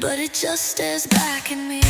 but it just stares back at me.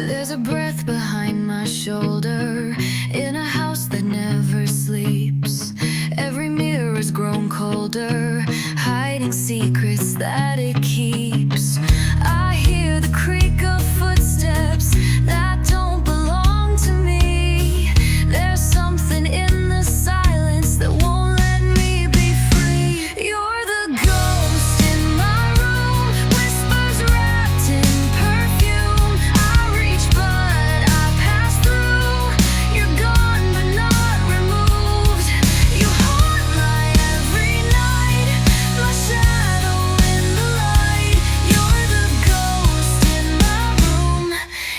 There's a breath behind my shoulder in a house that never sleeps. Every mirror's grown colder, hiding secrets that it keeps. I hear the creak of footsteps that don't belong to me. There's something in the silence that won't let me be free. You're the ghost in my room, whispers wrapped in perfume. I reach but I pass through. You're gone but not removed. You haunt my every night, my shadow in the light. You're the ghost in my room,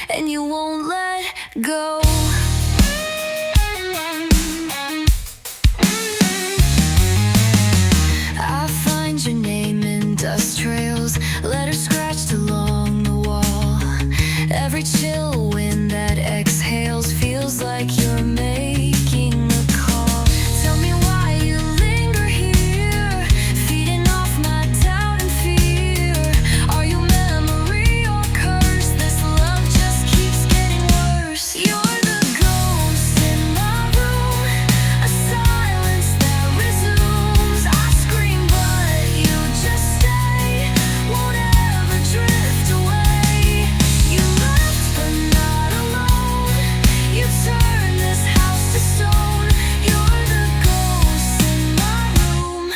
and you won't let go. I find your name in dust trails, letters scratched along the wall. Every chill wind that exhales feels like you're making a call. Tell me why you linger here, feeding off my doubt and fear. Are you memory or curse? This love just keeps getting worse. You're the ghost in my room, a silence that resumes. I scream but you just stay, won't ever drift away. You left but not alone, you turned this house to stone. You're the ghost in my room,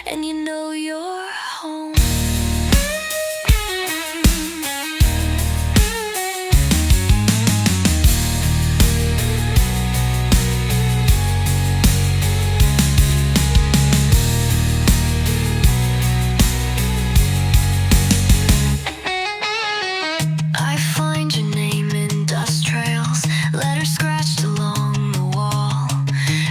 and you know you're home. I find your name in dust trails, letters scratched along the wall.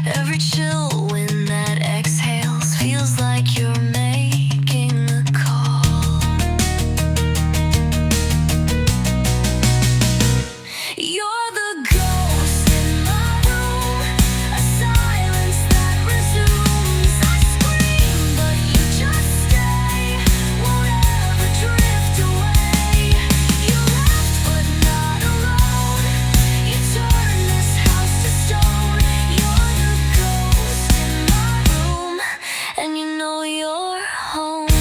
Every chill wind that exhales feels like you're making a call. You're the ghost in my room, a silence that resumes. I scream but you just stay, won't ever drift away. You left but not alone, you turned this house to stone. You're the ghost in my room, and you know you're home.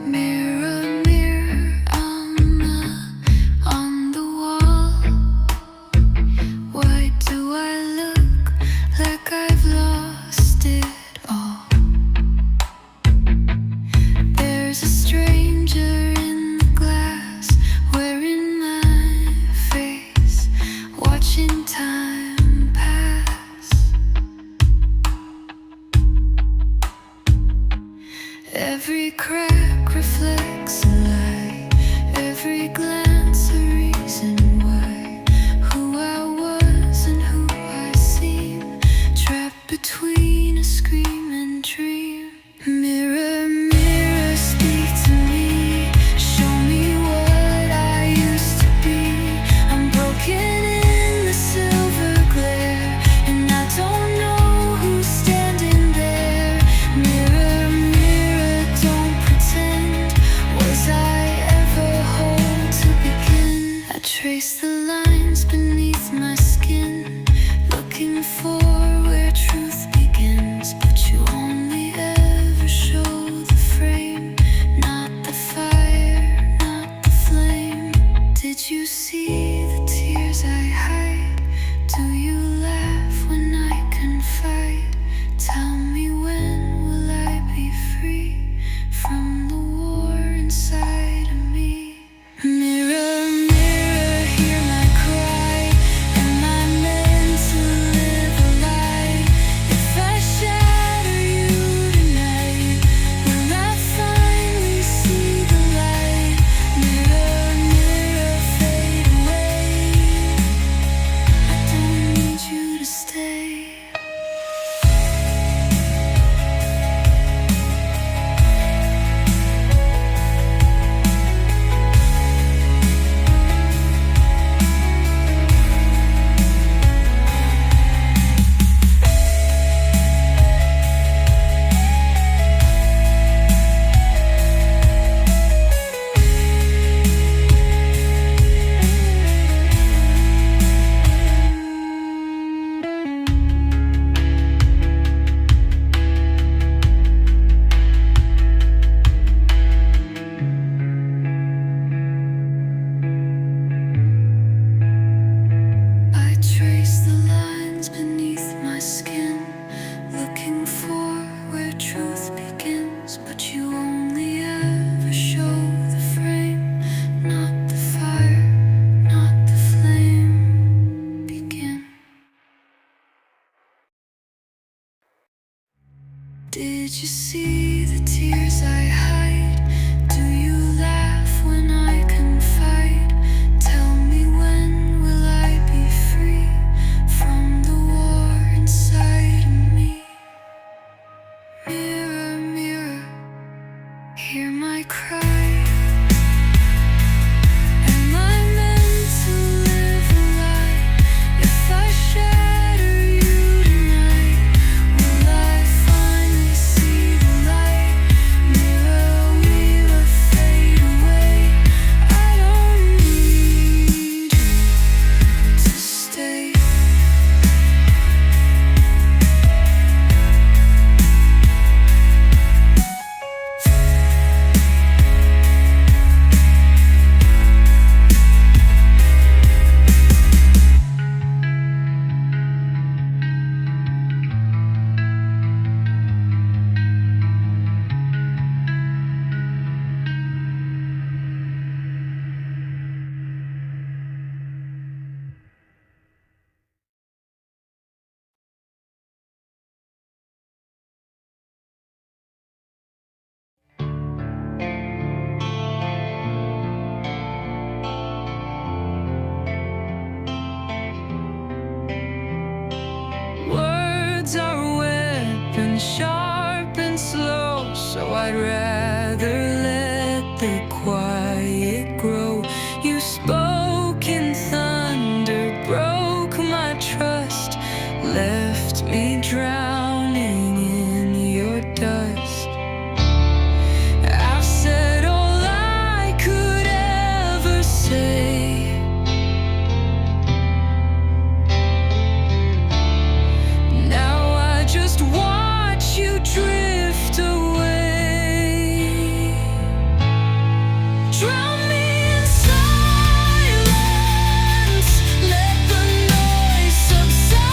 Mirror, mirror on the wall, why do I look like I've lost it all? There's a stranger in the glass, wearing my face, watching time pass. Every crack reflects a light. every glance a reason why. Who I was and who I seem, trapped between a scream and dream. Mirror, mirror, speak to me. Show me what I used to be. I'm broken in the silver glare, and I don't know who's standing there. Mirror, mirror, don't pretend. Was I ever whole to begin? I trace the lines beneath my skin, looking for where truth begins. But you only ever show the frame, not the fire, not the flame. Did you see the tears I hide? Do you laugh when I confide? Tell me, when will I be free from the war inside of me? Mirror, mirror, hear my cry. Am I meant to live a lie? If I shatter you tonight, will I finally see the light? Mirror, mirror, fade away. I don't need you to stay. I trace the lines beneath my skin, looking for where truth begins. But you only ever show the frame, not the fire, not the flame. Begin. Did you see the tears I hide? Do you laugh when I confide? Tell me, when will I be free from the war inside of me? Mirror, mirror, hear my cry. Am I meant to live a lie? If I shatter you tonight, will I finally see the light? Mirror, mirror, fade away. I don't need you to stay. Words are weapons, sharp and slow, so I'd rather let the quiet grow. You spoke in thunder, broke my trust, left me drowning in your dust. I've said all I could ever say. Now I just watch you drift away. Drown me in silence, let the noise subside.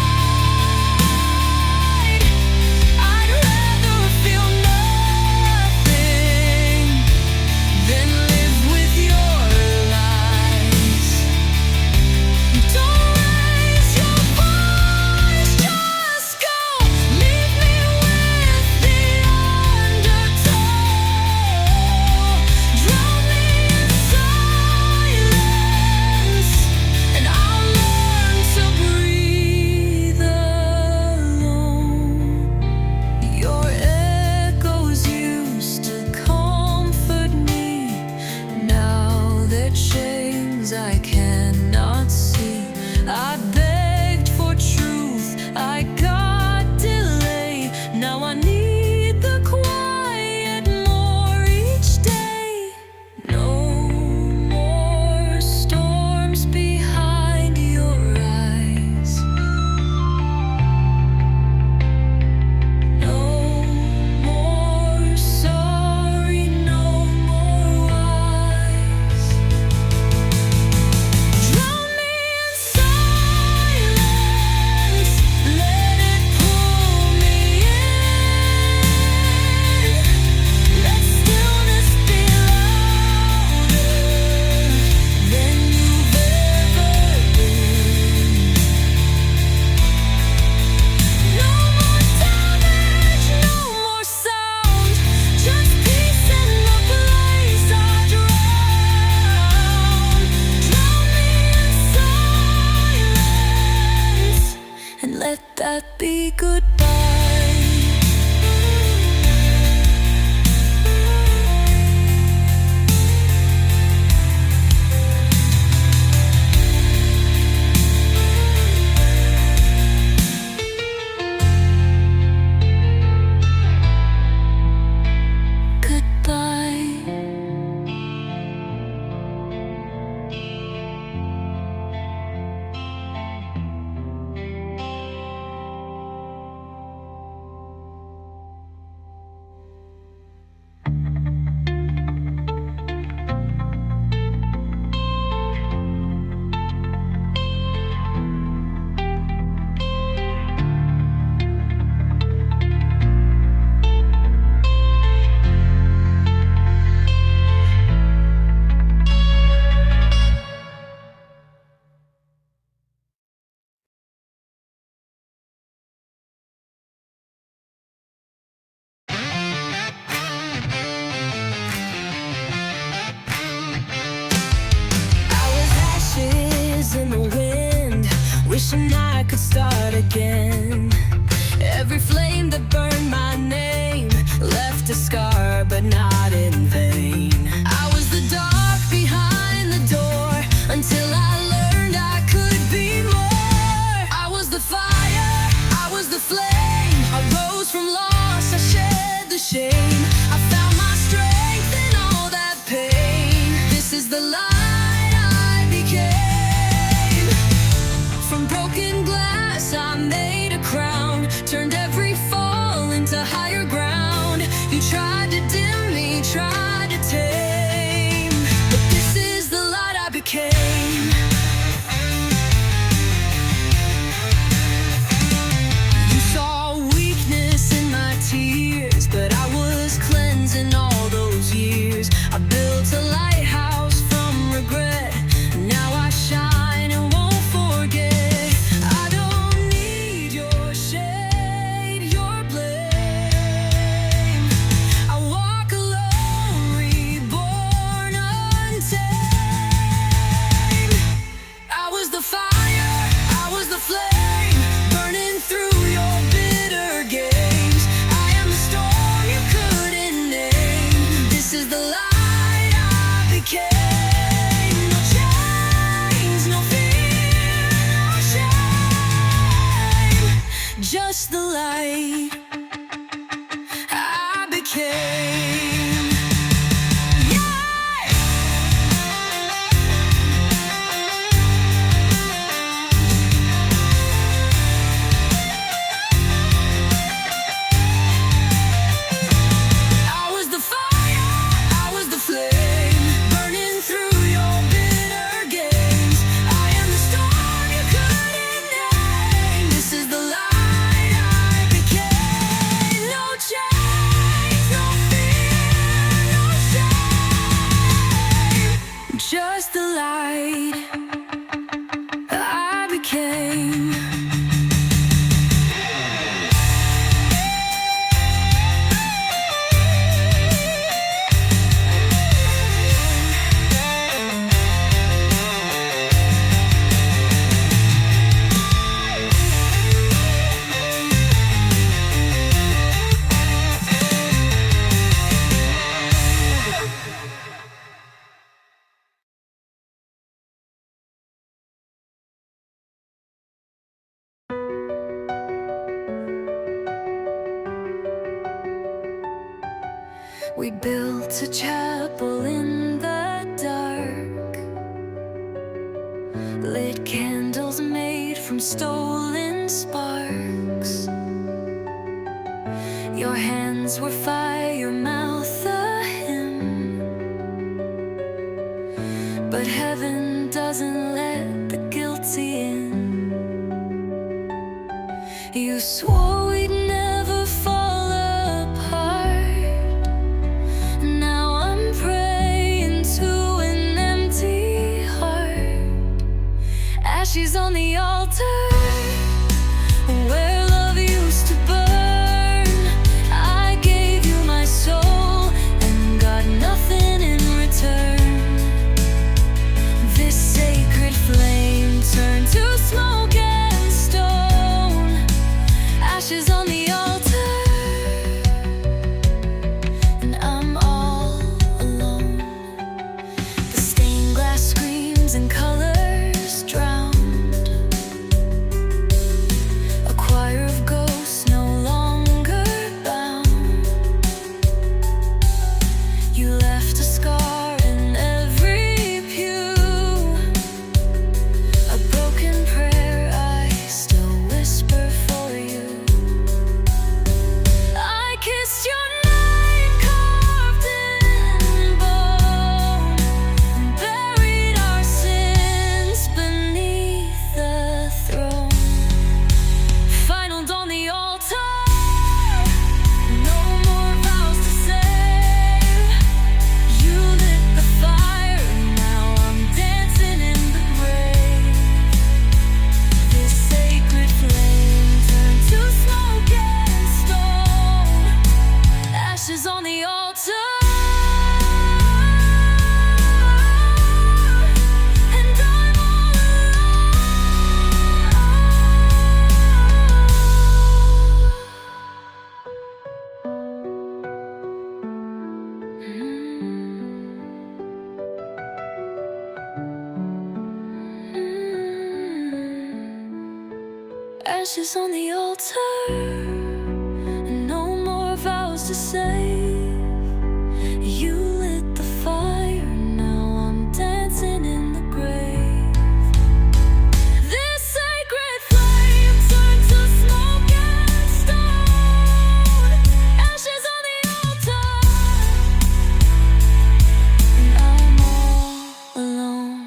Wishing I could start again. Every flame that burned my name left a scar, but not in vain. I was the dark behind the door until I learned I could be more. I was the fire, I was the flame. I rose from loss, I shed the shame. I found my strength in all that pain. This is the light I became. From broken glass I made a crown, turned every fall into higher ground. You tried to dim me, tried to tame, but this is the light I became. You saw weakness in my tears, but I was cleansing all those years. I built a lighthouse from regret, now I shine and won't forget. Just the light I became. I was the fire, I was the flame, burning through your bitter games. I am the storm you couldn't name. This is the light just the light I became. We built a chapel in the dark, lit candles made from stolen sparks. Your hands were fire, your mouth a hymn, but heaven doesn't let the guilty in. You swore we'd never fall apart. Now I'm praying to an empty heart. Ashes on the altar where love used to burn. I gave you my soul. Ashes on the altar, and I'm all alone. The stained glass screams and colors drowned. A choir of ghosts no longer bound. You left a scar in every pew, a broken prayer I still whisper for you. I kissed your name carved in bone, and buried our sins beneath the throne. Final on the altar, no more vows to save. You lit the fire, now I'm dancing in the grave. This sacred flame turned to smoke and stone. Ashes on the altar, and I'm all alone. Ashes on the altar, and no more vows to save. You lit the fire, now I'm dancing in the grave. This sacred flame turned to smoke and stone. Ashes on the altar, and I'm all alone.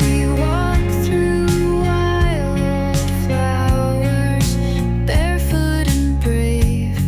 We walk through wildflowers, barefoot and brave.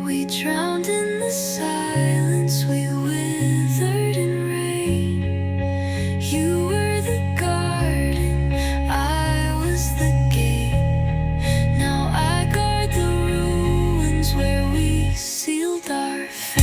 We drowned in the silence, we withered in rain. You were the garden, I was the gate. Now I guard the ruins where we sealed our fate.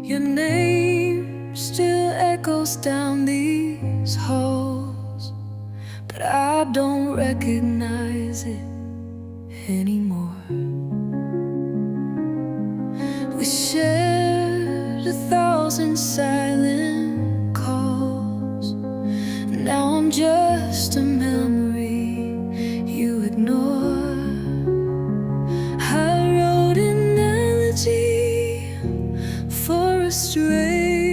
Your name still echoes down these halls, but I don't recognize it anymore. We shared 1,000 silent calls. Now I'm just a memory you ignore. I wrote an elegy for a stranger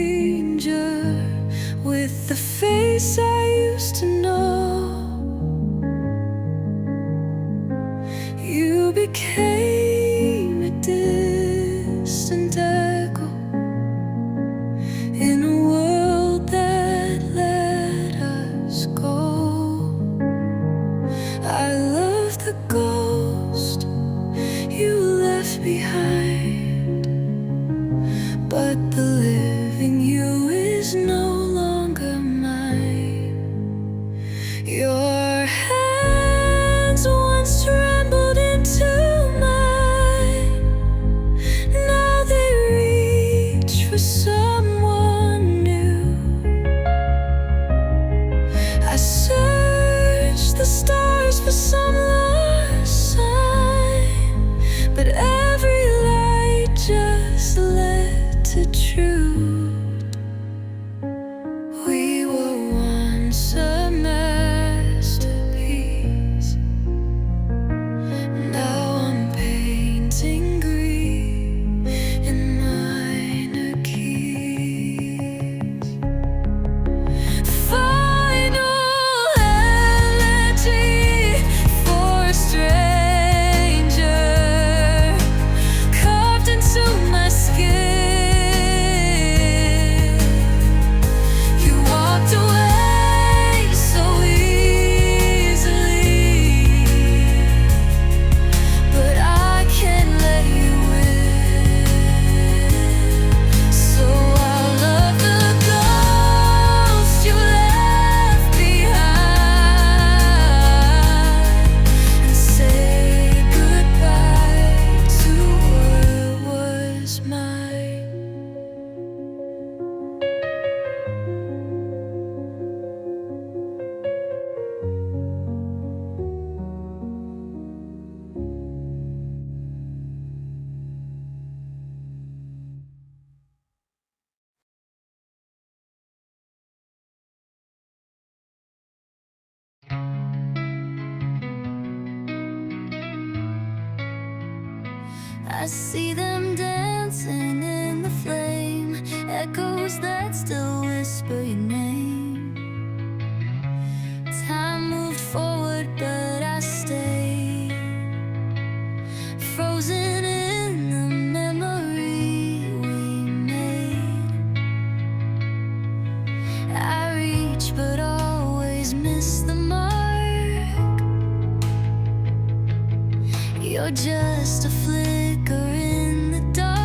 with the face I used to know. You became a distant echo in a world that let us go. I love the ghost you left behind, but the living you is no longer mine. Your hands once trembled into mine. Now they reach for someone new. I search the stars for some lost sign, but every light just led to truth. We were once a masterpiece. Now I'm painting grief in minor keys. Final elegy for a stranger, carved into my skin. You walked away so easily, but I can't let you in. So I'll love the ghost you left behind and say goodbye to what was mine. I see them dancing in the flame, echoes that still whisper your name. Time moved forward, but I stayed frozen in the memory we made. I reach, but always miss the mark. You're just a flicker in the dark.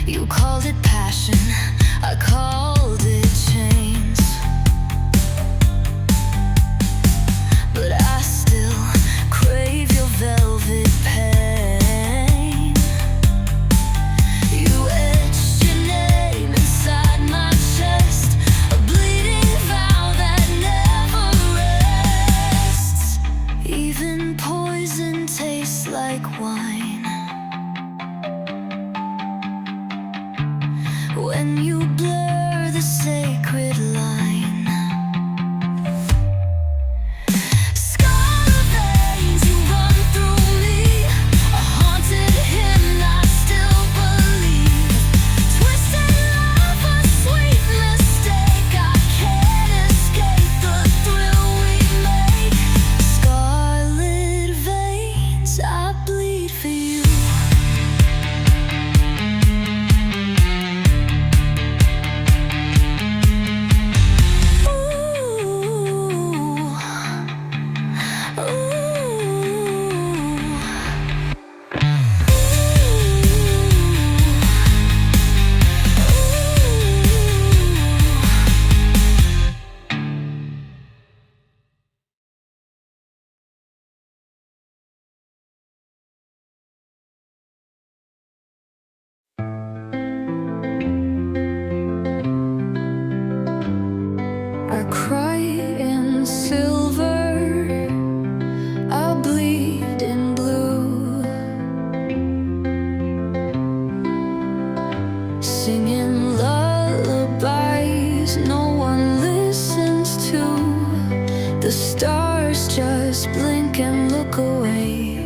You called it passion, I called it chains. But I still crave your velvet pain. You etched your name inside my chest, a bleeding vow that never rests. Even poison tastes like wine when you blur the sacred line. Scarlet veins, you run through me, a haunted hymn I still believe. Twisted love, a sweet mistake, I can't escape the thrill we make. Scarlet veins, I bleed for you. I cry in silver, I bleed in blue, singing lullabies no one listens to. The stars just blink and look away,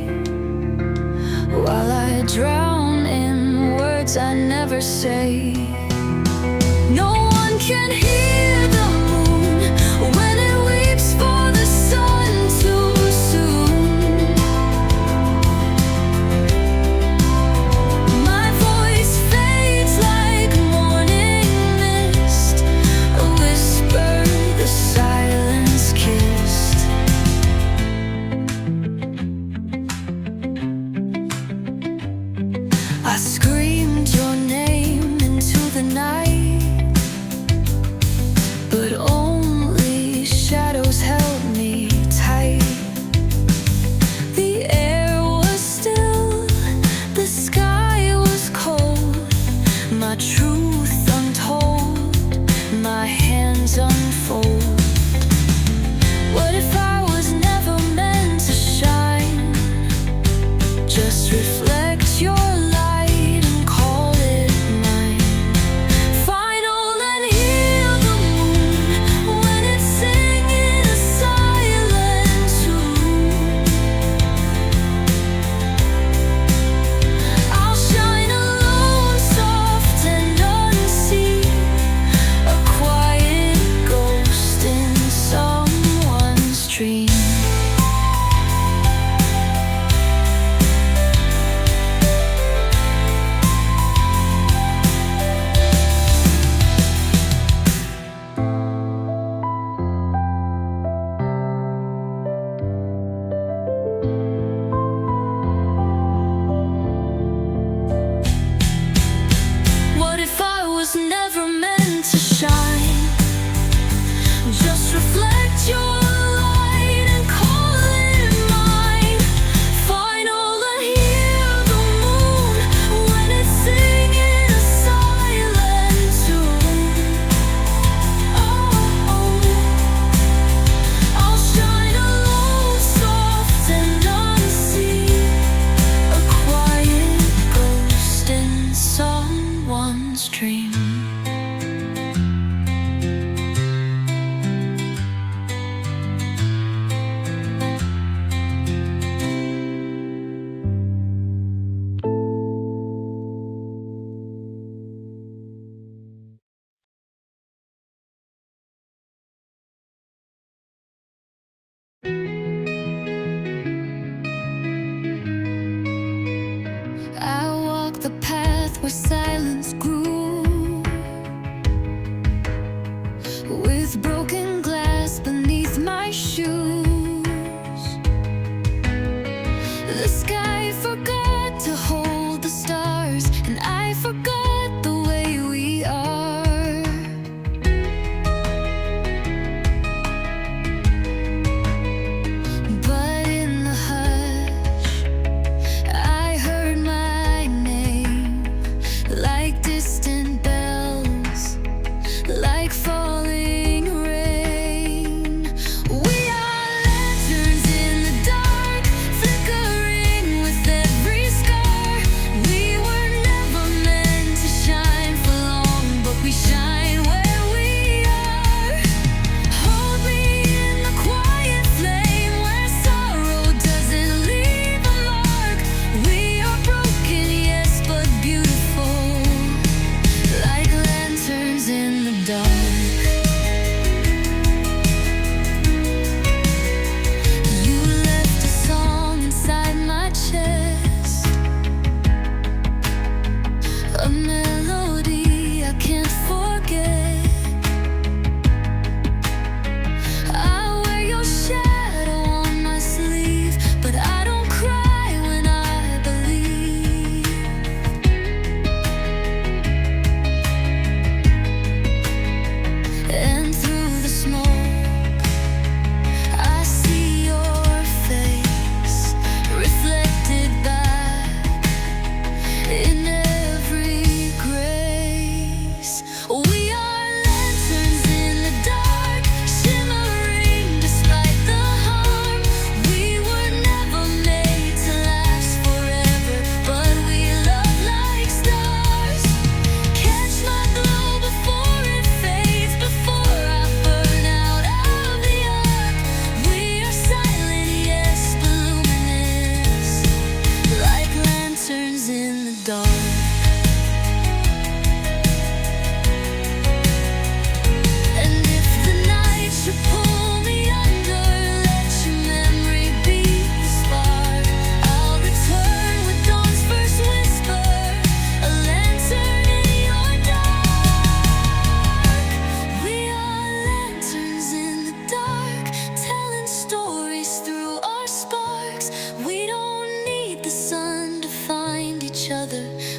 while I drown in words I never say. No one can hear the moon when it weeps for the sun too soon. My voice fades like morning mist, a whisper the silence kissed. I screamed your name into the night, but only shadows held me tight. The air was still, the sky was cold, my truth untold, my hands unfold. What if I was never meant to shine? Just reflect your light and call it mine. Final and heal the moon when it's singing a silent tune. I'll shine alone, soft and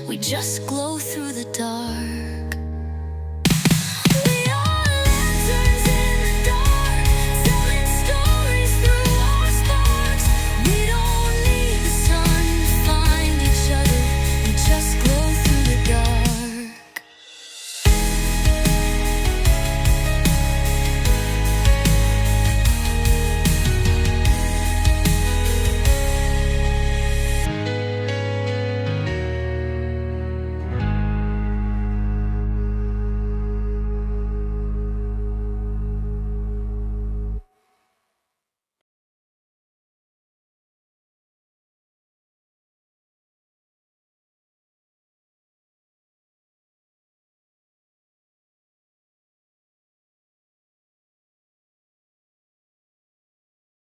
We just glow through the dark.